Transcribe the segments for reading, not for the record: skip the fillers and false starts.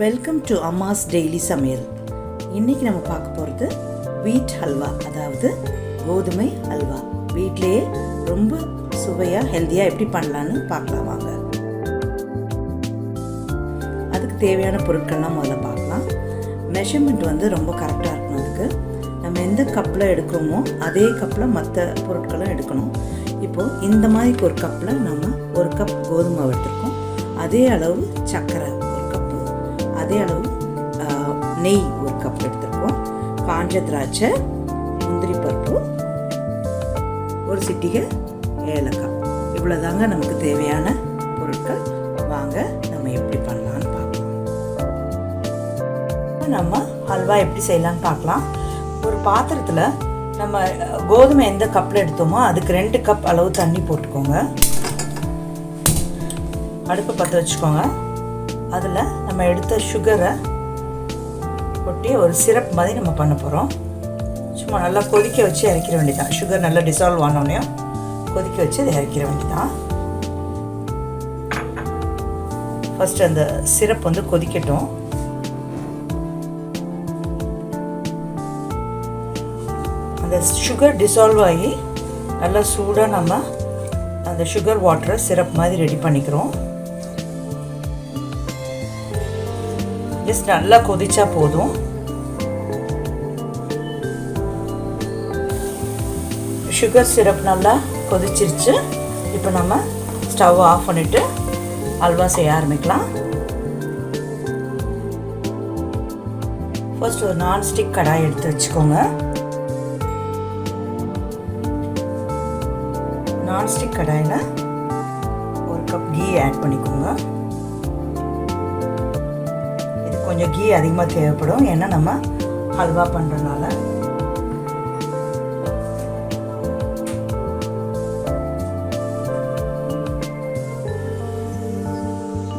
Welcome to அம்மாஸ் daily சமையல். இன்றைக்கி நம்ம பார்க்க போகிறது வீட் ஹல்வா, அதாவது கோதுமை ஹல்வா. வீட்டிலையே ரொம்ப சுவையாக ஹெல்த்தியாக எப்படி பண்ணலான்னு பார்க்கலாம் வாங்க. அதுக்கு தேவையான பொருட்கள்லாம் முதல்ல பார்க்கலாம். மெஷர்மெண்ட் ரொம்ப கரெக்டாக இருக்கணும். அதுக்கு நம்ம எந்த கப்பில் எடுக்கிறோமோ அதே கப்பில் மற்ற பொருட்களும் எடுக்கணும். இப்போது இந்த மாதிரி ஒரு கப்பில் நம்ம ஒரு கப் கோதுமை எடுத்துருக்கோம். அதே அளவு சர்க்கரை ஒரு கப்பு, அதே அளவு நெய் ஒரு கப் எடுத்துருக்கோம். காஞ்ச திராட்சை, முந்திரி பருப்பு, ஒரு சிட்டிகை ஏலக்காய். இவ்வளோதாங்க நமக்கு தேவையான பொருட்கள். வாங்க நம்ம எப்படி பண்ணலான்னு பார்க்கலாம். நம்ம ஹல்வா எப்படி செய்யலான்னு பார்க்கலாம். ஒரு பாத்திரத்தில் நம்ம கோதுமை எந்த கப்பில் எடுத்தோமோ அதுக்கு 2 கப் அளவு தண்ணி போட்டுக்கோங்க. அடுப்பை பற்ற வச்சுக்கோங்க. அதில் நம்ம எடுத்த சுகரை கொட்டி ஒரு சிரப் மாதிரி நம்ம பண்ண போகிறோம். சும்மா நல்லா கொதிக்க வச்சு இறக்கிற வேண்டியதான். சுகர் நல்லா டிசால்வ் ஆனோடனே கொதிக்க வச்சு அதை இறக்கிற வேண்டியதான். ஃபஸ்ட்டு அந்த சிரப் கொதிக்கட்டும். அந்த சுகர் டிசால்வ் ஆகி நல்லா சூடாக நம்ம அந்த சுகர் வாட்டரை சிரப் மாதிரி ரெடி பண்ணிக்கிறோம். ஜஸ்ட் நல்லா கொதிச்சா போதும். சுகர் சிரப் நல்லா கொதிச்சிருச்சு. இப்போ நம்ம ஸ்டவ் ஆஃப் பண்ணிவிட்டு அல்வா செய்ய ஆரம்பிக்கலாம். ஃபர்ஸ்ட் ஒரு நான்ஸ்டிக் கடாய் எடுத்து வச்சுக்கோங்க. நான்ஸ்டிக் கடாயில் ஒரு கப் கீ ஆட் பண்ணிக்கோங்க. இது கொஞ்சம் கீ அதிகமாக தேவைப்படும், ஏன்னா நம்ம ஹல்வா பண்ணுறதுனால.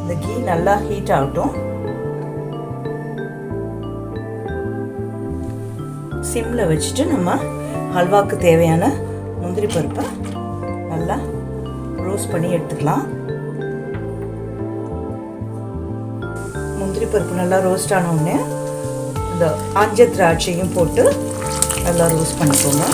இந்த கீ நல்லா ஹீட் ஆகட்டும். சிம்மில் வச்சுட்டு நம்ம ஹல்வாவுக்கு தேவையான முந்திரி பருப்பை நல்லா ரோஸ்ட் பண்ணி எடுத்துக்கலாம். முந்திரி பருப்பு நல்லா ரோஸ்ட் ஆன உடனே இந்த ஆஞ்ச திராட்சையும் போட்டு நல்லா ரோஸ்ட் பண்ணிக்கோங்க.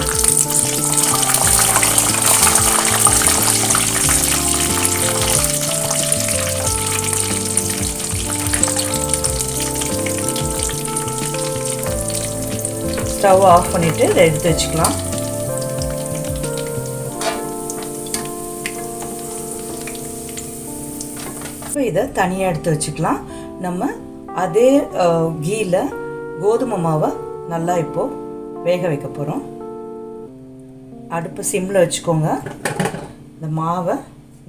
ஸ்டவ் ஆஃப் பண்ணிவிட்டு இதை எடுத்து வச்சுக்கலாம். இதை தனியாக எடுத்து வச்சுக்கலாம். நம்ம அதே கீயில் கோதுமை மாவை நல்லா இப்போது வேக வைக்க போகிறோம். அடுப்பு சிம்மில் வச்சுக்கோங்க. இந்த மாவை,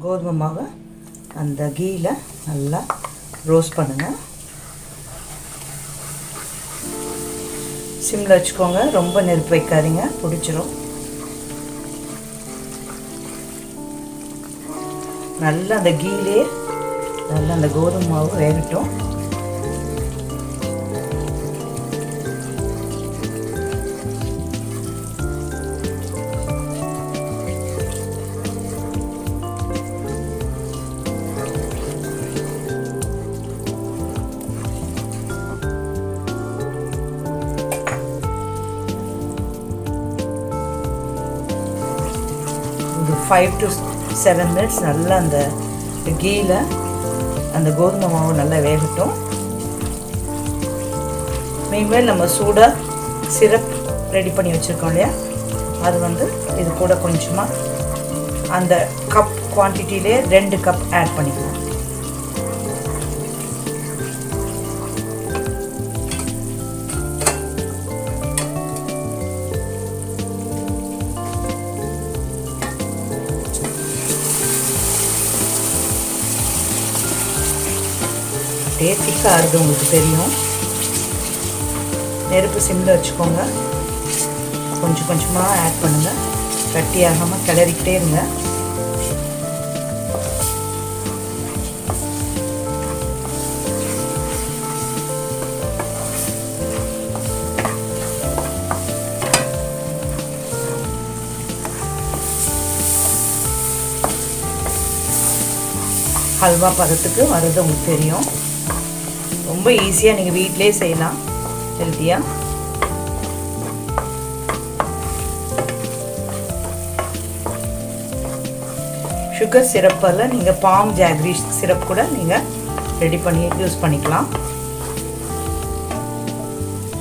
கோதுமை மாவை அந்த கீயில் நல்லா ரோஸ்ட் பண்ணுங்கள். சிம்மில் வச்சுக்கோங்க, ரொம்ப நெருப்பு வைக்காதீங்க, பிடிச்சிரும். நல்லா அந்த கீலே நல்லா அந்த கோதுமை மாவு வேகட்டும். ஒரு 5 to 7 minutes நல்லா அந்த கீயில் அந்த கோதுமை மாவு நல்லா வேகட்டும். மீன்மேல் நம்ம சூடாக சிரப் ரெடி பண்ணி வச்சுருக்கோம் இல்லையா, அது இது கூட கொஞ்சமாக அந்த கப் குவான்டிட்டியிலே 2 கப் ஆட் பண்ணிக்கலாம். திக்காக ஆகுது, உங்களுக்கு தெரியும். நெருப்பு சிம்மில் வச்சுக்கோங்க. கொஞ்சம் கொஞ்சமாக ஆட் பண்ணுங்கள். கட்டி ஆகாமல் கிளறிக்கிட்டே இருங்க. ஹல்வா பதத்துக்கு வர்றது உங்களுக்கு தெரியும். ரொம்ப ஈஸியாக நீங்கள் வீட்டிலே செய்யலாம், ஹெல்த்தியாக. சுகர் சிரப்பில் நீங்கள் பாம் ஜாகரி சிரப் கூட நீங்கள் ரெடி பண்ணி யூஸ் பண்ணிக்கலாம்.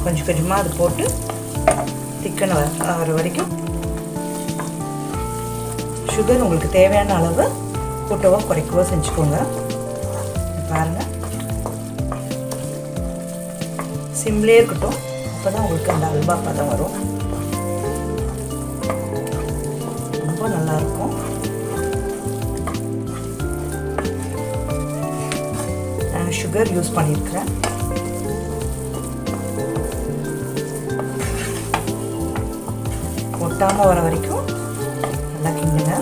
கொஞ்சம் கொஞ்சமாக அது போட்டு திக்கன் வர வரைக்கும் சுகர் உங்களுக்கு தேவையான அளவு கூட்டவோ குறைக்கவோ செஞ்சுக்கோங்க. பாருங்கள், சிம்லே இருக்கட்டும், அப்போ தான் உங்களுக்கு அந்த அல்வா பதம் வரும். ரொம்ப நல்லாயிருக்கும். நான் சுகர் யூஸ் பண்ணியிருக்கிறேன். ஒட்டாமல் வர வரைக்கும் நல்லா கிண்டுங்க.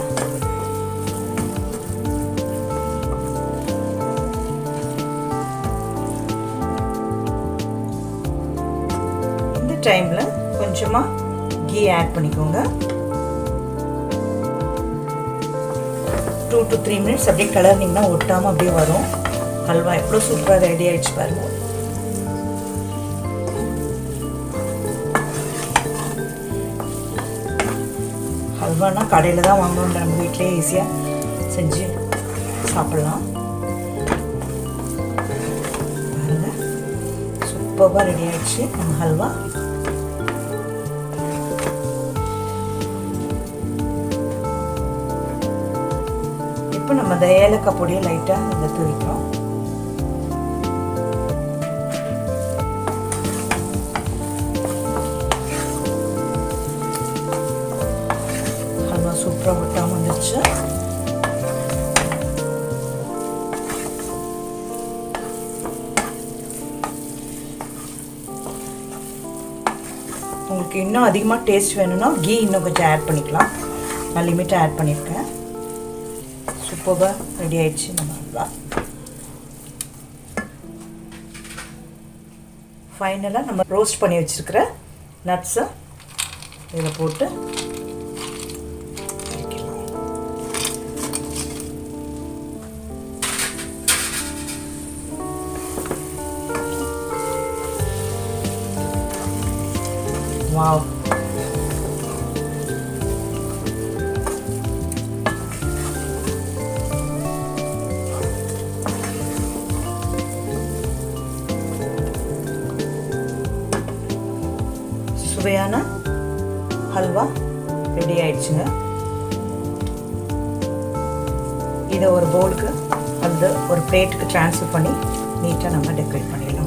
இந்த டைமில் கொஞ்சமாக கீ ஆட் பண்ணிக்கோங்க. 2 to 3 minutes அப்படியே கலர்னிங்கன்னா ஒட்டாமல் அப்படியே வரும். ஹல்வா எவ்வளோ சூப்பராக ரெடி ஆகிடுச்சு பாருங்கள். ஹல்வானா கடையில் தான் வாங்கணுன்ற, நம்ம வீட்டிலே ஈஸியாக செஞ்சு சாப்பிட்லாம். பாருங்கள், சூப்பராக ரெடி ஆகிடுச்சு நம்ம ஹல்வா. இப்போ நம்ம இந்த ஏலக்காய் பொடியை லைட்டாக இதை தூவிக்கிறோம். சூப்பராக ஒட்டாமல் வந்துடுச்சு. உங்களுக்கு இன்னும் அதிகமாக டேஸ்ட் வேணும்னா கீ இன்னும் கொஞ்சம் ஆட் பண்ணிக்கலாம். நான் லிமிட்டாக ஆட் பண்ணியிருக்கேன். சூப்பராக ரெடி ஆயிடுச்சு நம்ம அல்வா. ஃபைனலாக நம்ம ரோஸ்ட் பண்ணி வச்சுருக்கிற நட்ஸை இதில் போட்டு வாவ், சுவையான ஹல்வா ரெடி ஆயிடுச்சுங்க. இதை ஒரு பவுலுக்கு அல்லது ஒரு பிளேட்டுக்கு ட்ரான்ஸ்ஃபர் பண்ணி நீட்டாக நம்ம டெக்கரேட் பண்ணிடலாம்.